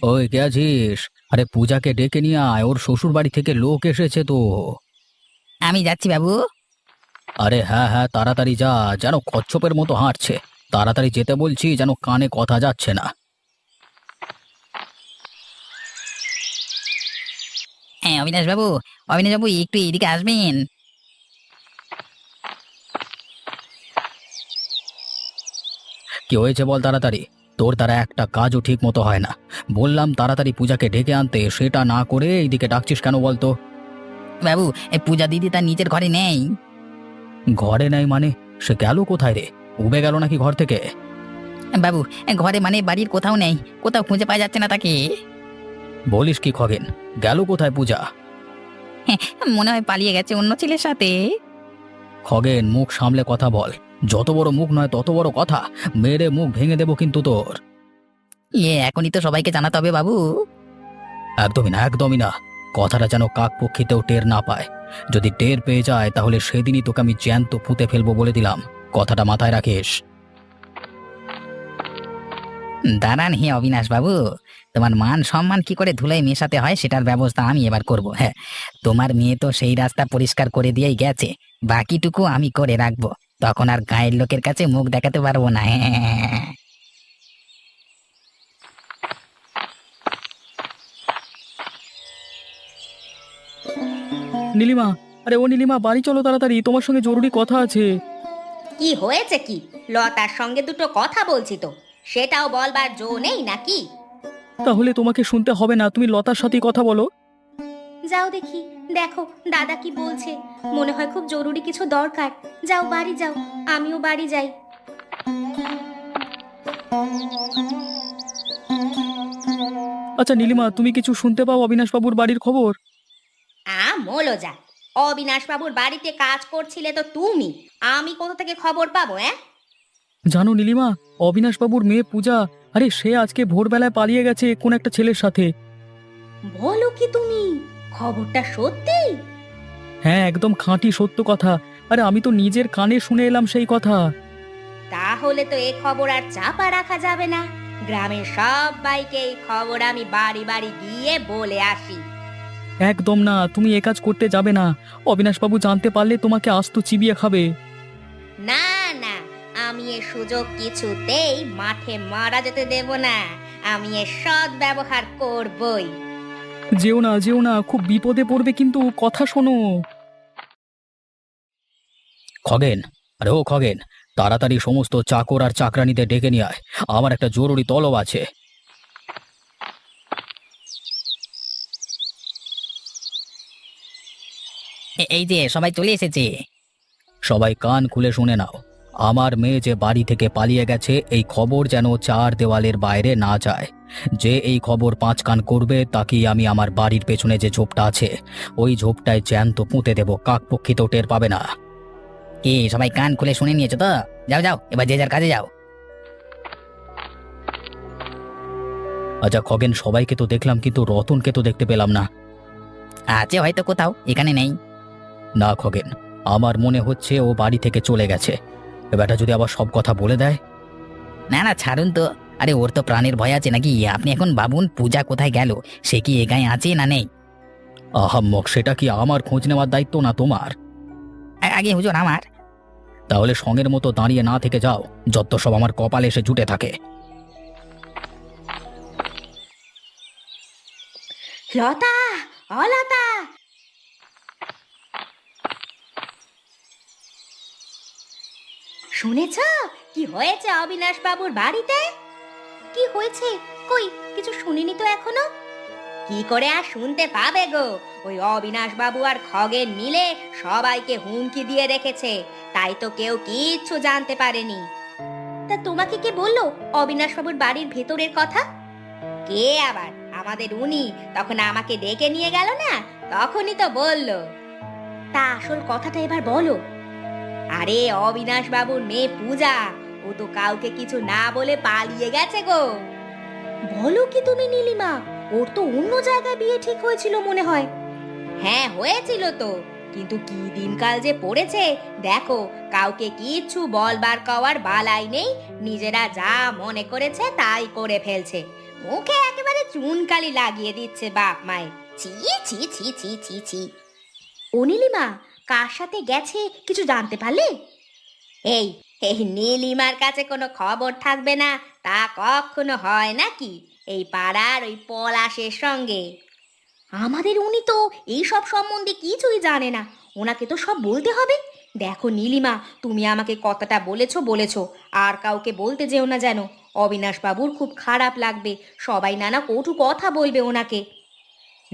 ওই কে আছিস? আরে পূজাকে ডেকে নিয়ে আয়, ওর শ্বশুর বাড়ি থেকে লোক এসেছে তো। আমি যাচ্ছি বাবু। আরে হ্যাঁ হ্যাঁ, তাড়াতাড়ি যা, যেন কচ্ছপের মতো হাঁটছে। তাড়াতাড়ি যেতে বলছি, যেন কানে কথা যাচ্ছে না। হ্যাঁ, অবিনাশ বাবু, অবিনাশ বাবু একটু এদিকে আসবেন। কি হয়েছে বল তাড়াতাড়ি। তোর দ্বারা একটা কাজও ঠিক মতো হয় না। বললাম তাড়াতাড়ি পূজাকে ডেকে আনতে, সেটা না করে এইদিকে ডাকছিস কেন বলতো? বাবু, এই পূজা দিদি তার নিজের ঘরে নেই। ঘরে নেই মানে? সে গেল কোথায় রে? উবে গেল নাকি ঘর থেকে? বাবু, ঘরে মানে বাড়ির কোথাও নেই, কোথাও খুঁজে পাওয়া যাচ্ছে না তাকে। বলিস কি খগেন? গেল কোথায় পূজা? হ্যাঁ, মনে হয় পালিয়ে গেছে অন্য ছেলের সাথে। খগেন, মুখ সামলে কথা বল। যত বড় মুখ নয় তত বড় কথা। মেরে মুখ ভেঙে দেবো কিন্তু তোর। এখনই তো সবাইকে জানাতে হবে বাবু। একদমই না, একদমই না। কথাটা যেন কাক পক্ষীতেও টের না পায়। যদি টের পেয়ে যায় তাহলে সেদিনই তোকে আমি জ্যান্ত পুঁতে ফেলবো বলে দিলাম। কথাটা মাথায় রাখিস। দাঁড়ান হে অবিনাশ বাবু, তোমার মান সম্মান কি করে ধুলায় মেশাতে হয় সেটার ব্যবস্থা আমি এবার করব। হ্যাঁ, তোমার মেয়ে তো সেই রাস্তা পরিষ্কার করে দিয়েই গেছে, বাকিটুকু আমি করে রাখবো। তখন আর গায়ের লোকের কাছে মুখ দেখাতে পারবো না। হ্যাঁ। নীলিমা, আরে ও নীলিমা, বাড়ি চলো তাড়াতাড়ি, তোমার সঙ্গে জরুরি কথা আছে। কি হয়েছে কি? লতার সঙ্গে দুটো কথা বলছি তো, সেটাও বলবার জো নেই নাকি? তাহলে তোমাকে শুনতে হবে না, তুমি লতার সাথেই কথা বলো। যাও দেখি, দেখো দাদা কি বলছে। মনে হয় খুব জরুরি কিছু দরকার। যাও বাড়ি যাও, আমিও বাড়ি যাই। আচ্ছা নীলিমা, তুমি কিছু শুনতে পাও অবিনাশবাবুর বাড়ির খবর? মোলো যা। অবিনাশ বাবুর বাড়িতে কাজ করছিলে তো তুমি, আমি কোথা থেকে খবর পাবো? জানো নীলিমা, অবিনাশবাবুর মেয়ে পূজা, আরে সে আজকে ভোরবেলায় পালিয়ে গেছে কোন একটা ছেলের সাথে। বলো কি তুমি? খবরটা সত্যি? হ্যাঁ, একদম খাঁটি সত্য কথা। আরে আমি তো নিজের কানে শুনে এলাম সেই কথা। তাহলে তো এ খবর আর চাপা রাখা যাবে না। গ্রামের সবাইকে এই খবর আমি বাড়ি বাড়ি গিয়ে বলে আসি। একদম না, তুমি এ কাজ করতে যাবে না। অবিনাশবাবু জানতে পারলে তোমাকে আস্ত চিবিয়ে খাবে। না না, আমি এ সুযোগ কিছুতেই মাঠে মারা যেতে দেব না। আমি এর সৎ ব্যবহার করবই। যেও না, যেও না, খুব বিপদে পড়বে কিন্তু, কথা শোনো। খগেন, আরে ও খগেন, তাড়াতাড়ি সমস্ত চাকর আর চাকরানিদের ডেকে নিয়ে আয়। আমার একটা জরুরি তলব আছে। এই যে সবাই চলে এসেছে। সবাই কান খুলে শুনে নাও। আমার মেয়ে যে বাড়ি থেকে পালিয়ে গেছে, এই খবর যেন চার দেওয়ালের বাইরে না যায়। যে এই খবর পাঁচ কান করবে তাকেই আমি আমার বাড়ির পেছনে যে ঝোপটা আছে, ওই ঝোপটায় জ্যান্ত পুঁতে দেব, কাকপক্ষীতেও টের পাবে না। কি সবাই কান খুলে শুনে নিয়েছো তো? যাও যাও, এবার যে যার কাজে যাও। আচ্ছা খগেন, সবাইকে তো দেখলাম কিন্তু রতনকে তো দেখতে পেলাম না। আছে হয়তো কোথাও, এখানে নেই। না খগেন, আমার মনে হচ্ছে ও বাড়ি থেকে চলে গেছে। এবারটা যদি আবার সব কথা বলে দেয়। না না, ছাড়ুন তো। আরে ওর তো প্রাণের ভয় আছে নাকি? আপনি এখন ভাবুন পূজা কোথায় গেল, সে কি এ গায়ে আছে না নেই? আহাম্মক, সেটা কি আমার খোঁজ নেওয়ার দায়িত্ব না তোমার? আগে হুজুর আমার। তাহলে সঙ্গের মতো দাঁড়িয়ে না থেকে যাও, যত সব আমার কপালে এসে জুটে থাকে। লতা, অলতা, শুনেছ কি হয়েছে অবিনাশ বাবুর বাড়িতে? কি হয়েছে? কই কিছু শুনিনি তো এখনো। কি করে আর শুনতে পাবে গো? ওই অবিনাশ বাবু আর খগেন মিলে সবাইকে হুমকি দিয়ে রেখেছে, তাই তো কেউ কিচ্ছু জানতে পারেনি। তা তোমাকে কে বললো অবিনাশ বাবুর বাড়ির ভেতরের কথা? কে আবার? আমাদের উনি তখন আমাকে ডেকে নিয়ে গেল না, তখনই তো বললো। তা আসল কথাটা এবার বলো। আরে অবিনাশ বাবুর মেয়ে পূজা, ও তো কাউকে কিছু না বলে পালিয়ে গেছে গো। বলো কি তুমি নীলিমা? ওর তো অন্য জায়গায় বিয়ে ঠিক হয়েছিল মনে হয়। হ্যাঁ হয়েছিল তো, কিন্তু কি দিনকাল যে পড়েছে দেখো, কাউকে কিচ্ছু বলবার কওয়ার বালাই নেই। নিজেরা যা মনে করেছে তাই করে ফেলছে, মুখে একেবারে একেবারে চুনকালি লাগিয়ে দিচ্ছে বাপ মায়ের। ছি ছি ছি ছি ছি ছি। ও নীলিমা কার সাথে গেছে কিছু জানতে পারলে? এই এই নীলিমার কাছে কোনো খবর থাকবে না তা কখনো হয় নাকি? এই পাড়ার ওই পলাশের সঙ্গে। আমাদের উনি তো এই সব সম্বন্ধে কিছুই জানে না, ওনাকে তো সব বলতে হবে। দেখো নীলিমা, তুমি আমাকে কথাটা বলেছো বলেছো, আর কাউকে বলতে যেও না যেন। অবিনাশ বাবুর খুব খারাপ লাগবে, সবাই নানা কটু কথা বলবে ওনাকে।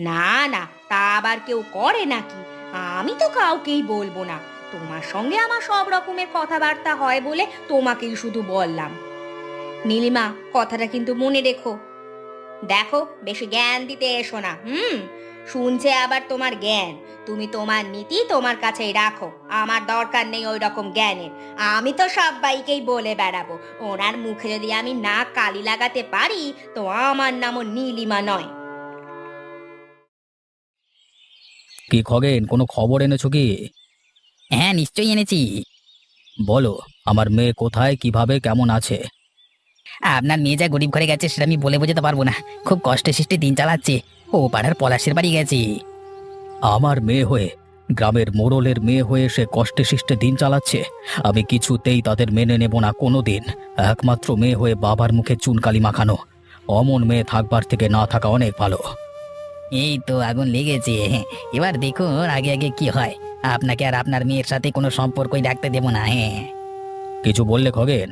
না না, তা আবার কেউ করে নাকি? আমি তো কাউকেই বলবো না। তোমার সঙ্গে আমার সব রকমের কথাবার্তা হয় বলে তোমাকেই শুধু বললাম। নীলিমা, কথাটা কিন্তু মনে রেখো। দেখো, বেশি জ্ঞান দিতে এসো না। শুনছে আবার তোমার জ্ঞান। তুমি তোমার নীতি তোমার কাছেই রাখো, আমার দরকার নেই ওই রকম জ্ঞানের। আমি তো সবাইকেই বলে বেড়াবো, ওনার মুখে যদি আমি না কালি লাগাতে পারি তো আমার নামও নীলিমা নয়। কি খগেন, কোনো খবর এনেছো কি? হ্যাঁ, নিশ্চয়ই এনেছি। বলো, আমার মেয়ে কোথায়, কিভাবে, কেমন আছে? আপনার মেয়ে যা গরিব ঘরে গেছে সেটা আমি বলে বোঝাতে পারবো না। খুব কষ্টে সৃষ্টি দিন চালাচ্ছে। ও পাড়ার পলাশের বাড়ি গেছে। আমার মেয়ে হয়ে, গ্রামের মোড়লের মেয়ে হয়ে সে কষ্টে শিষ্টে দিন চালাচ্ছে? আমি কিছুতেই তাদের মেনে নেব না কোনো দিন। একমাত্র মেয়ে হয়ে বাবার মুখে চুনকালি মাখানো। অমন মেয়ে থাকবার থেকে না থাকা অনেক ভালো। এই তো আগুন লেগেছে। এবার দেখুন আগে আগে কি হয়। আপনাকে আর আপনার মেয়ের সাথে কোনো সম্পর্কই রাখতে দেবো না। হ্যাঁ, কিছু বললে খগেন?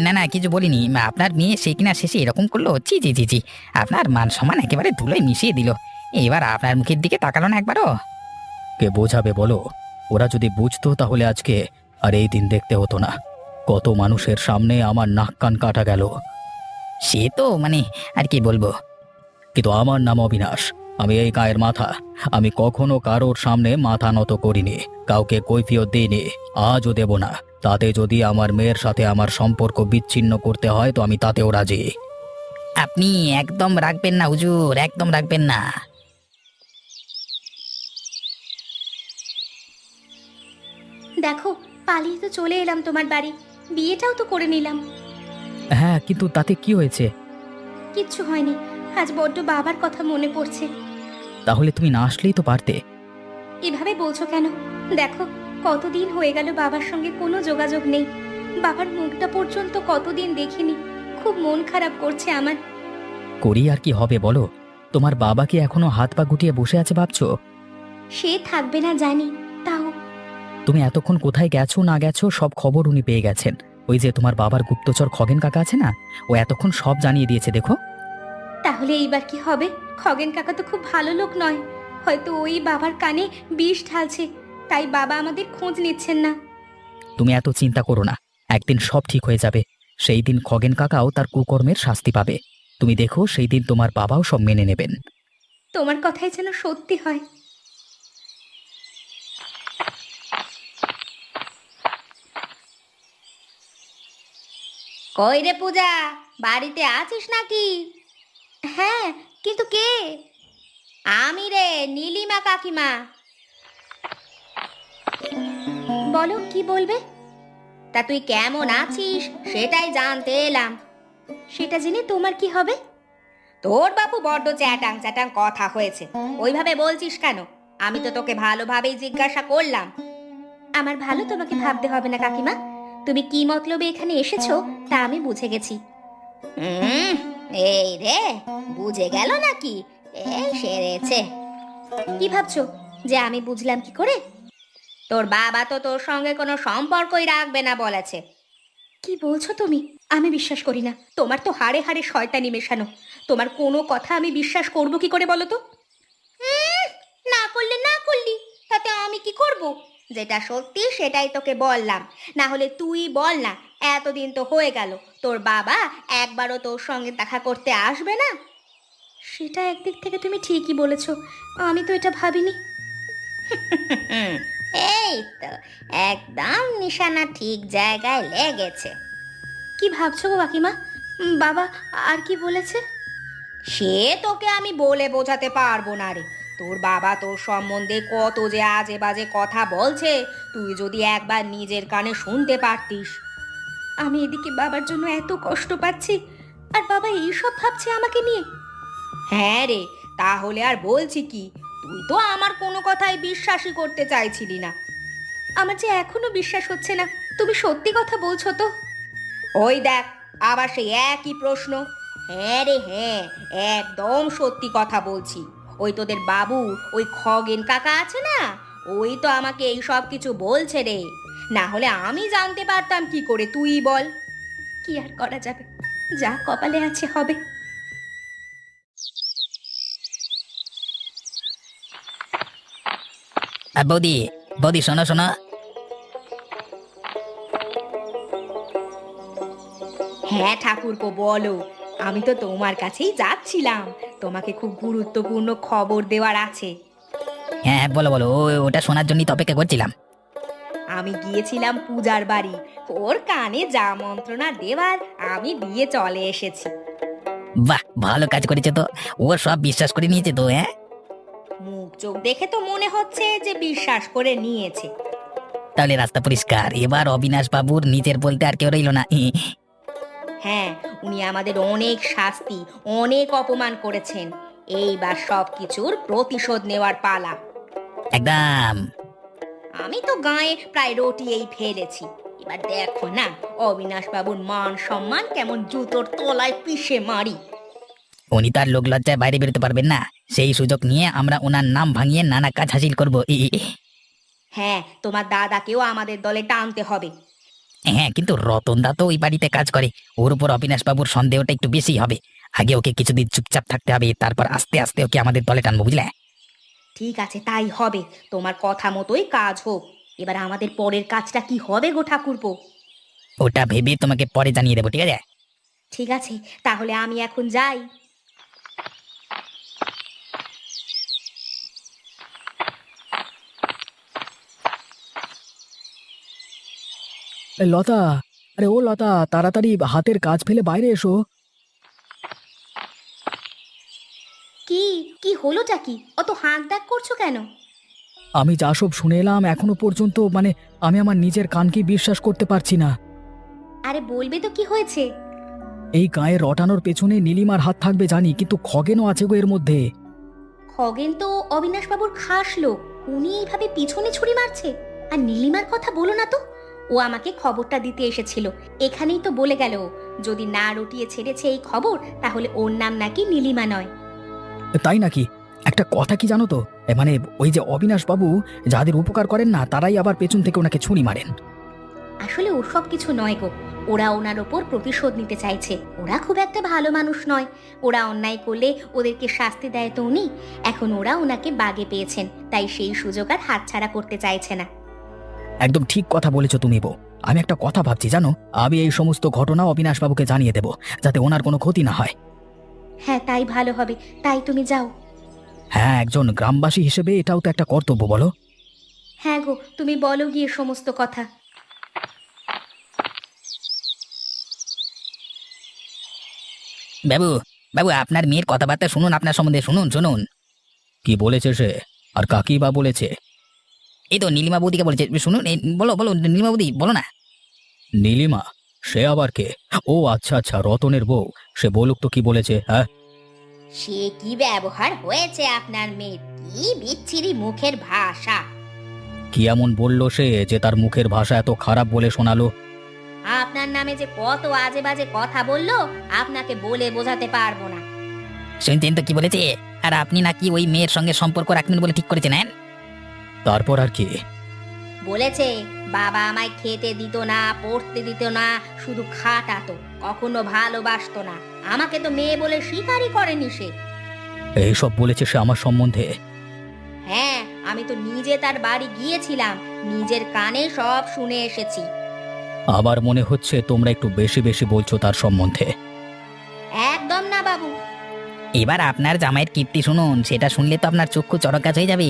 না না, কিছু বলিনি। আপনার মেয়ে সে কিনা শেষে এরকম করলো। ছি ছি ছি ছি। আপনার মান সম্মান একেবারে ধুলোয় মিশিয়ে দিল। এবার আপনার মুখের দিকে তাকালো না একবারও। কে বোঝাবে বলো? ওরা যদি বুঝতো তাহলে আজকে আর এই দিন দেখতে হতো না। কত মানুষের সামনে আমার নাক কান কাটা গেল। সে তো মানে আর কি বলবো। কিন্তু আমার নাম অবিনাশ, আমি এই গায়ের মাথা। আমি কখনো কারোর সামনে মাথা নত করিনি, কাউকে কৈফিয়ত দিইনি, আজও দেব না। তাতে যদি আমার মেয়ের সাথে আমার সম্পর্ক বিচ্ছিন্ন করতে হয় তো আমি তাতেও রাজি। আপনি একদম রাখবেন না হুজুর, একদম রাখবেন না। দেখো, পালিয়ে তো চলে এলাম তোমার বাড়ি, বিয়েটাও তো করে নিলাম। হ্যাঁ, কিন্তু তাতে কি হয়েছে? কিচ্ছু হয়নি, আজ বড্ড বাবার কথা মনে পড়ছে। তাহলে তুমি না আসলেই তো পারতে। এভাবে বলছো কেন? দেখো, কতদিন হয়ে গেল বাবার সঙ্গে কোনো যোগাযোগ নেই। বাবার মুখটা পর্যন্ত কতদিন দেখিনি। খুব মন খারাপ করছে আমার। করি আর কি হবে বলো? তোমার বাবা কি এখনো হাত পা গুটিয়ে বসে আছে ভাবছো? সে থাকবে না জানি, তাও তুমি এতক্ষণ কোথায় গেছো না গেছো সব খবর উনি পেয়ে গেছেন। ওই যে তোমার বাবার গুপ্তচর খগেন কাকা আছে না, ও এতক্ষণ সব জানিয়ে দিয়েছে দেখো। তাহলে এইবার কি হবে? খগেন কাকা তো খুব ভালো লোক নয়। হয়তো ওই বাবার কানে বিষ ঢালছে, তাই বাবা আমাদের খোঁজ নিচ্ছেন না। তুমি এত চিন্তা করো না, একদিন সব ঠিক হয়ে যাবে। সেই দিন খগেন কাকাও তার কুকর্মের শাস্তি পাবে। তুমি দেখো, সেই দিন তোমার বাবাও সব মেনে নেবেন। তোমার কথাই যেন সত্যি হয়। কই রে পূজা, বাড়িতে আছিস নাকি? হ্যাঁ, কিন্তু কে? আমি রে, নীলিমা কাকিমা। বলো, কি বলবে? তা তুই কেমন আছিস সেটাই জানতে এলাম। সেটা জেনে তোমার কি হবে? তোর বাপু বড্ড চ্যাটাং চ্যাটাং কথা হয়েছে, ওইভাবে বলছিস কেন? আমি তো তোকে ভালোভাবেই জিজ্ঞাসা করলাম। আমার ভালো তোমাকে ভাবতে হবে না কাকিমা। তুমি কি মতলবে এখানে এসেছো তা আমি বুঝে গেছি। এই রে, বুঝে গেল নাকি? এই সেরেছে। কি ভাবছো যে আমি বুঝলাম কি করে? তোর বাবা তো তোর সঙ্গে কোনো সম্পর্কই রাখবে না বলেছে। কি বলছো তুমি? আমি বিশ্বাস করি না। তোমার তো হাড়ে হাড়ে শয়তানি মেশানো। তোমার কোনো কথা আমি বিশ্বাস করব কি করে বলো তো? না করলে না করলি, তাতে আমি কি করব? যেটা সত্যি সেটাই তোকে বললাম। না হলে তুই বল না, এতদিন তো হয়ে গেল, তোর বাবা একবারও তোর সঙ্গে দেখা করতে আসবে না? সেটা একদিক থেকে তুমি ঠিকই বলেছো, আমি তো এটা ভাবিনি। এই তো, একদম নিশানা ঠিক জায়গায় লেগেছে। কি ভাবছো গো কাকিমা? বাবা আর কি বলেছে? সে তোকে আমি বলে বোঝাতে পারবো না রে। তোর বাবা তোর সম্বন্ধে কত যে আজে বাজে কথা বলছে, তুই যদি একবার নিজের কানে শুনতে পারতিস। আমি এদিকে বাবার জন্য এত কষ্ট পাচ্ছি, আর বাবা এইসব ভাবছে আমাকে নিয়ে। হ্যাঁ রে, তাহলে আর বলছি কি, তুই তো আমার কোনো কথাই বিশ্বাসই করতে চাইছিলি না। আমার যে এখনো বিশ্বাস হচ্ছে না তুমি সত্যি কথা বলছো তো। ওই দেখ, আবার সেই একই প্রশ্ন। হ্যাঁ রে হ্যাঁ, একদম সত্যি কথা বলছি। ওই তোদের বাবু, ওই খগেন কাকা আছে না, ওই তো আমাকে এই সব কিছু বলছে রে। না হলে আমি জানতে পারতাম কি করে, তুই বল। কি আর করা যাবে, যা কপালে আছে হবে। বৌদি, বৌদি, শোনো শোনো। হ্যাঁ ঠাকুরপো, বলো। আমি তো তোমার কাছেই যাচ্ছিলাম, তোমাকে খুব গুরুত্বপূর্ণ খবর দেওয়ার আছে। হ্যাঁ হ্যাঁ, বলো বলো, ওটা শোনার জন্যই তো অপেক্ষা করছিলাম। আমি গিয়েছিলাম পূজার বাড়ি, ওর কানে যা মন্ত্রণা দেবার আমি দিয়ে চলে এসেছি। বাহ, ভালো কাজ করেছে তো। ও সব বিশ্বাস করে নিয়েছে তো, হ্যাঁ। মুখ চোখ দেখে তো মনে হচ্ছে যে বিশ্বাস করে নিয়েছে। তাহলে রাস্তা পরিষ্কার, এবার অবিনাশ বাবুর নিজের বলতে আর কেউ রইল না। হ্যাঁ, উনি আমাদের অনেক শাস্তি, অনেক অপমান করেছেন। এইবার সব কিছুর প্রতিশোধ নেওয়ার পালা। একদম। আমি তো গায়ে প্রায় রটিয়েই ফেলেছি। এবার দেখো না, অবিনাশ বাবুর মান সম্মান কেমন জুতোর তলায় পিষে মারি। উনি তার লোক লজ্জায় বাইরে বেরোতে পারবেন না, সেই সুযোগ নিয়ে আমরা ওনার নাম ভাঙিয়ে নানা কাজ হাসিল করবো। হ্যাঁ, তোমার দাদাকেও আমাদের দলে টানতে হবে। হ্যাঁ, কিন্তু রতন দা তো ওই বাড়িতে কাজ করে, ওর উপর অবিনাশ বাবুর সন্দেহটা একটু বেশি হবে। আগে ওকে কিছুদিন চুপচাপ থাকতে হবে, তারপর আস্তে আস্তে ওকে আমাদের দলে টানবো, বুঝলে। ঠিক আছে, তাই হবে। তোমার কথা মতোই কাজ হোক। এবার আমাদের পরের কাজটা কি হবে গো ঠাকুরপো? ওটা ভেবে তোমাকে পরে জানিয়ে দেবো, ঠিক আছে। ঠিক আছে, তাহলে আমি এখন যাই। লতা, আরে ও লতা, তাড়াতাড়ি হাতের কাজ ফেলে বাইরে এসো। কি কি হলোটা কি? অত হাঁক ডাক করছো কেন? আমি যা সব শুনে এলাম এখনো পর্যন্ত আমি আমার নিজের কানকে বিশ্বাস করতে পারছি না। আরে বলবে তো কি হয়েছে? এই গায়ে রটানোর পেছনে নীলিমার হাত থাকবে জানি, কিন্তু খগেনও আছে গো এর মধ্যে। খগেন তো অবিনাশ বাবুর খাস লোক, উনি এইভাবে পিছনে ছুরি মারছে। আর নীলিমার কথা বলো না তো, ও আমাকে খবরটা দিতে এসেছিল। এখানেই তো বলে গেল, যদি না রটিয়ে ছেড়েছে এই খবর, তাহলে ওর নাম নাকি নীলিমা নয়। তাই নাকি? একটা কথা কি জানো তো, ওই যে অবিনাশ বাবু যাদের উপকার করেন না, তারাই আবার পেছন থেকে ওনাকে ছুরি মারেন। আসলে ওসব কিছু নয় গো, ওরা ওনার ওপর প্রতিশোধ নিতে চাইছে। ওরা খুব একটা ভালো মানুষ নয়। ওরা অন্যায় করলে ওদেরকে শাস্তি দেয় তো উনি। এখন ওরা ওনাকে বাগে পেয়েছেন, তাই সেই সুযোগ আর হাতছাড়া করতে চাইছে না। একদম ঠিক কথা বলেছো তুমি বউ। আমি একটা কথা ভাবছি জানো, আমি এই সমস্ত ঘটনা অবিনাশ বাবুকে জানিয়ে দেব, যাতে ওনার কোনো ক্ষতি না হয়। হ্যাঁ, তাই ভালো হবে। তাই তুমি যাও। হ্যাঁ, একজন গ্রামবাসী হিসেবে এটাও তো একটা কর্তব্য, বলো। হ্যাঁ গো, তুমি বলো গিয়ে সমস্ত কথা। বাবু, বাবু, আপনার মেয়ের কথাবার্তা শুনুন, আপনার সম্বন্ধে শুনুন শুনুন। কি বলেছে সে? আর কাকি বা বলেছে? এই তো নীলিমা বৌদিকে বলেছে, শুনুন। এই বলো বলো, নীলিমা বৌদি বলো না। নীলিমা? সে আবার কে? ও আচ্ছা আচ্ছা, রতনের বউ। সে বলুক তো কি বলেছে। হ্যাঁ, সে কি ব্যবহার হয়েছে আপনার মেয়ের, কি বিচ্ছিরি মুখের ভাষা। কি এমন বললো সে যে তার মুখের ভাষা এত খারাপ বলে শোনালো? আপনার নামে যে কত আজে বাজে কথা বললো, আপনাকে বলে বোঝাতে পারবো না। শুনছেন তো কি বলেছে? আর আপনি নাকি ওই মেয়ের সঙ্গে সম্পর্ক রাখবেন বলে ঠিক করেছেন, হ্যাঁ? তারপর আর কি? বলেছে বাবা আমায় খেতে দিত না, পড়তে দিত না, শুধু খাটাতো, কখনো ভালোবাসতো না। আমাকে তো মেয়ে বলে স্বীকারই করেনি সে। এইসব বলেছে সে আমার সম্বন্ধে? হ্যাঁ, আমি তো নিজে তার বাড়ি গিয়েছিলাম, নিজের কানে সব শুনে এসেছি। আবার মনে হচ্ছে তোমরা একটু বেশি বেশি বলছো তার সম্বন্ধে। একদম না বাবু। এবার আপনার জামাইয়ের কীর্তি শুনুন, সেটা শুনলে তো আপনার চক্ষু চড়ক হয়ে যাবে।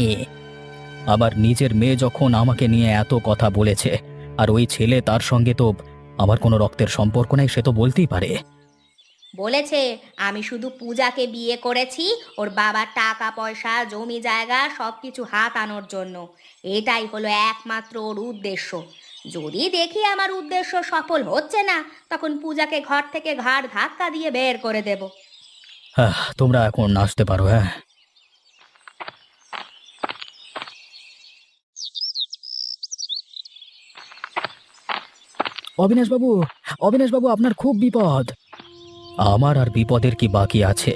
আবার নিজের মেয়ে যখন আমাকে নিয়ে এত কথা বলেছে, আর ওই ছেলে তার সঙ্গে তো আমার কোনো রক্তের সম্পর্ক নেই, সে তো বলতেই পারে। বলেছে আমি শুধু পূজাকে বিয়ে করেছি ওর বাবার টাকা পয়সা জমি জায়গা সবকিছু হাত আনোর জন্য। এটাই হলো একমাত্র ওর উদ্দেশ্য। যদি দেখি আমার উদ্দেশ্য সফল হচ্ছে না, তখন পূজাকে ঘর থেকে ঘাড় ধাক্কা দিয়ে বের করে দেব। হ্যাঁ, তোমরা এখন আসতে পারো। হ্যাঁ, অবিনাশবাবু, অবিনাশবাবু, আপনার খুব বিপদ। আমার আর বিপদের কি বাকি আছে,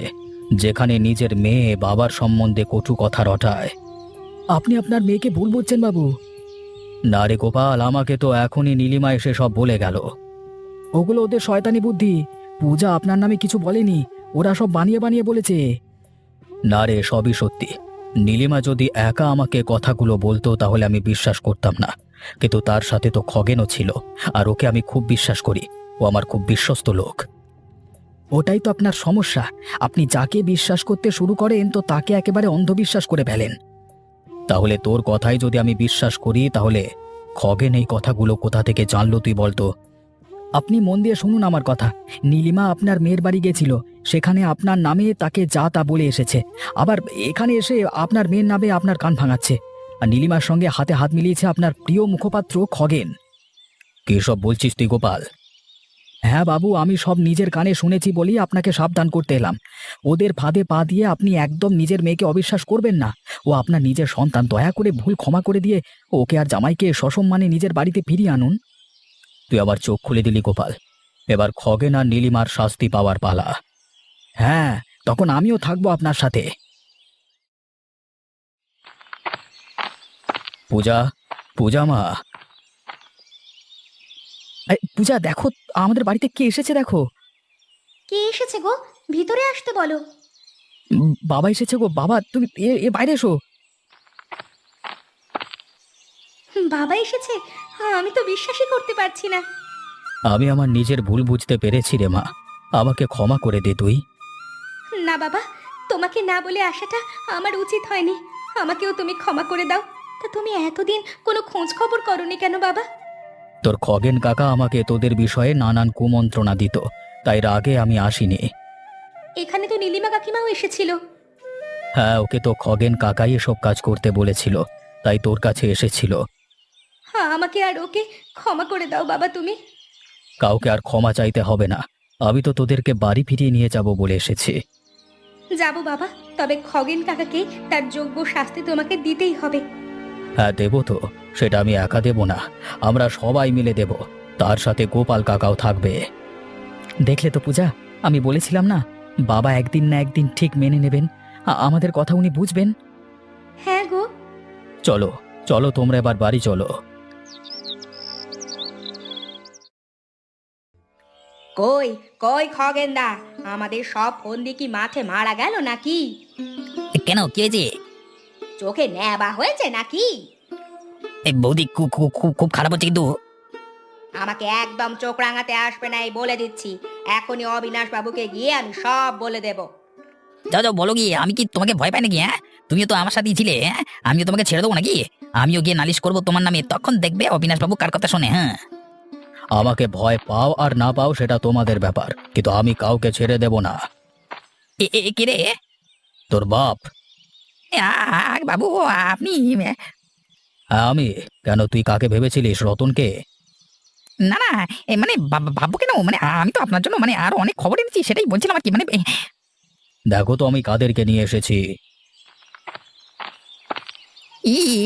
যেখানে নিজের মেয়ে বাবার সম্বন্ধে কটু কথা রটায়। আপনি আপনার মেয়েকে ভুল বুঝছেন বাবু। না রে গোপাল, আমাকে তো এখনই নীলিমা এসে সব বলে গেল। ওগুলো ওদের শয়তানি বুদ্ধি। পূজা আপনার নামে কিছু বলেনি, ওরা সব বানিয়ে বানিয়ে বলেছে। না রে, সবই সত্যি। নীলিমা যদি একা আমাকে কথাগুলো বলতো তাহলে আমি বিশ্বাস করতাম না, কিন্তু তার সাথে তো খগেনও ছিল, আর ওকে আমি খুব বিশ্বাস করি। ও আমার খুব বিশ্বস্ত লোক। ওটাই তো আপনার সমস্যা, আপনি যাকে বিশ্বাস করতে শুরু করেন তো তাকে একেবারে অন্ধবিশ্বাস করে ফেলেন। তাহলে তোর কথাই যদি আমি বিশ্বাস করি, তাহলে খগেন এই কথাগুলো কোথা থেকে জানলো তুই বলতো? আপনি মন দিয়ে শুনুন আমার কথা। নীলিমা আপনার মেয়ের বাড়ি গেছিল, সেখানে আপনার নামে তাকে যা তা বলে এসেছে, আবার এখানে এসে আপনার মেয়ের নামে আপনার কান ভাঙাচ্ছে। আর নীলিমার সঙ্গে হাতে হাত মিলিয়েছে আপনার প্রিয় মুখপাত্র খগেন। কি সব বলছিস তুই গোপাল? হ্যাঁ বাবু, আমি সব নিজের কানে শুনেছি বলেই আপনাকে সাবধান করতে এলাম। ওদের ফাঁদে পা দিয়ে আপনি একদম নিজের মেয়েকে অবিশ্বাস করবেন না। ও আপনার নিজের সন্তান, দয়া করে ভুল ক্ষমা করে দিয়ে ওকে আর জামাইকে সসম্মানে নিজের বাড়িতে ফিরিয়ে আনুন। তুই আবার চোখ খুলে দিলি গোপাল। এবার খগেন আর নীলিমার শাস্তি পাওয়ার পালা। হ্যাঁ, তখন আমিও থাকবো আপনার সাথে। পূজা, পূজা মা। পূজা, দেখো আমাদের বাড়িতে কে এসেছে, দেখো। কে এসেছে গো? ভিতরে আসতে বলো। বাবা এসেছে গো। বাবা, তুমি বাইরে এসো। বাবা এসেছে? আমি তো বিশ্বাসই করতে পারছি না। আমি আমার নিজের ভুল বুঝতে পেরেছি রে মা, আমাকে ক্ষমা করে দে তুই। না বাবা, তোমাকে না বলে আসাটা আমার উচিত হয়নি। আমাকেও তুমি ক্ষমা করে দাও। তা তুমি এতদিন কোনো খোঁজ খবর করনি কেন বাবা? তোর খগেন কাকা আমাকে তোদের বিষয়ে নানান কুমন্ত্রণা দিত, তাই রাগে আমি আসিনি। এখানে তো নীলিমা কাকিমাও এসেছিল। হ্যাঁ, ওকে তো খগেন কাকাই এসব কাজ করতে বলেছিল, তাই তোর কাছে এসেছিল। হ্যাঁ, আমাকে আর ওকে ক্ষমা করে দাও বাবা তুমি। কাউকে আর ক্ষমা চাইতে হবে না, আমি তো তোদেরকে বাড়ি ফিরিয়ে নিয়ে যাব বলে এসেছি। যাবো বাবা, তবে খগেন কাকাকে তার যোগ্য শাস্তি তোমাকে দিতেই হবে। হ্যাঁ দেব তো, সেটা আমি একা দেব না, আমরা সবাই মিলে দেব। তার সাথে গোপাল কাকাও থাকবে। দেখলে তো পূজা, আমি বলেছিলাম না, বাবা একদিন না একদিন ঠিক মেনে নেবেন, আমাদের কথা উনি বুঝবেন। হ্যাঁ গো। চলো চলো, তোমরা এবার বাড়ি চলো। কই কই খগেনদা, আমাদের সব ফন্দি কি মাঠে মারা গেল নাকি? কেন, কি হয়েছে? চোখে নেবা হয়েছে নাকি? এই বৌদি খুব খুব খুব খারাপ হচ্ছে কিন্তু। আমাকে একদম চোখ রাঙাতে আসবে না, এই বলে দিচ্ছি। এখনই অবিনাশ বাবুকে গিয়ে আমি সব বলে দেব। যাও যাও, বলো গিয়ে। আমি কি তোমাকে ভয় পাই নাকি? হ্যাঁ, তুমিও তো আমার সাথেই ছিলে। হ্যাঁ, আমিও তোমাকে ছেড়ে দেবো নাকি? আমিও গিয়ে নালিশ করবো তোমার নামে, তখন দেখবে অবিনাশ বাবু কার কথা শোনে। হ্যাঁ, আমাকে ভয় পাও আর না পাও সেটা তোমাদের ব্যাপার, কিন্তু আমি কাউকে ছেড়ে দেব না। কে রে? তোর বাপ। বাবু, আপনি? হ্যাঁ আমি। কেন, তুই কাকে ভেবেছিলিস, রতনকে? না না, মানে ভাববো কেন? মানে আমি তো আপনার জন্য মানে আরো অনেক খবর এনেছি, সেটাই বলছিলাম আর কি। মানে দেখো তো আমি কাদেরকে নিয়ে এসেছি।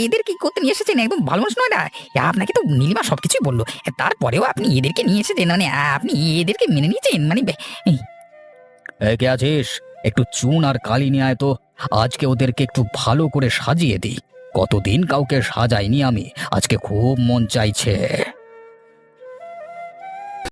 এদের কি করতে নিয়ে এসেছেন? একদম ভালো মানুষ নয় না। আপনাকে তো নীলিমা সবকিছুই বললো, তারপরেও আপনি এদেরকে নিয়ে এসেছেন। মানে আপনি এদেরকে মেনে নিয়েছেন? মানে কে আছিস? একটু চুন আর কালি নিয়ে আয় তো, আজকে ওদেরকে একটু ভালো করে সাজিয়ে দিই। কতদিন কাউকে সাজাইনি আমি, আজকে খুব মন চাইছে।